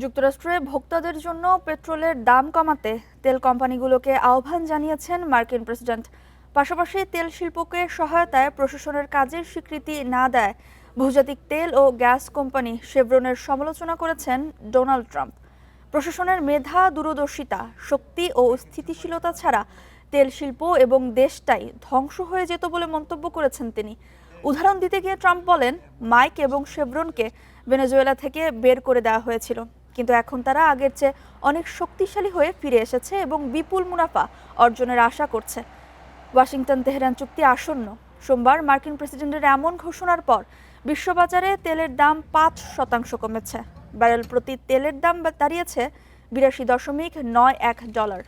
যুক্তরাষ্ট্রে ভোক্তাদের জন্য পেট্রোলের দাম কমাতে তেল কোম্পানিগুলোকে আহ্বান জানিয়েছেন মার্কিন প্রেসিডেন্ট। পাশাপাশি তেল শিল্পকে সহায়তায় প্রশাসনের কাজের স্বীকৃতি না দেয় বহুজাতিক তেল ও গ্যাস কোম্পানি শেভরনের সমালোচনা করেছেন ডোনাল্ড ট্রাম্প। প্রশাসনের মেধা, দূরদর্শিতা, শক্তি ও স্থিতিশীলতা ছাড়া তেল শিল্প এবং দেশটাই ধ্বংস হয়ে যেত বলে মন্তব্য করেছেন তিনি। উদাহরণ দিতে গিয়ে ট্রাম্প বলেন, মাইক এবং শেভরনকে ভেনেজুয়েলা থেকে বের করে দেওয়া হয়েছিল, কিন্তু এখন তারা আগের চেয়ে অনেক শক্তিশালী হয়ে ফিরে এসেছে এবং বিপুল মুনাফা অর্জনের আশা করছে। ওয়াশিংটন তেহরান চুক্তি আসন্ন। সোমবার মার্কিন প্রেসিডেন্টের এমন ঘোষণার পর বিশ্ববাজারে তেলের দাম ৫% কমেছে। ব্যারেল প্রতি তেলের দাম দাঁড়িয়েছে $৮২.৯১।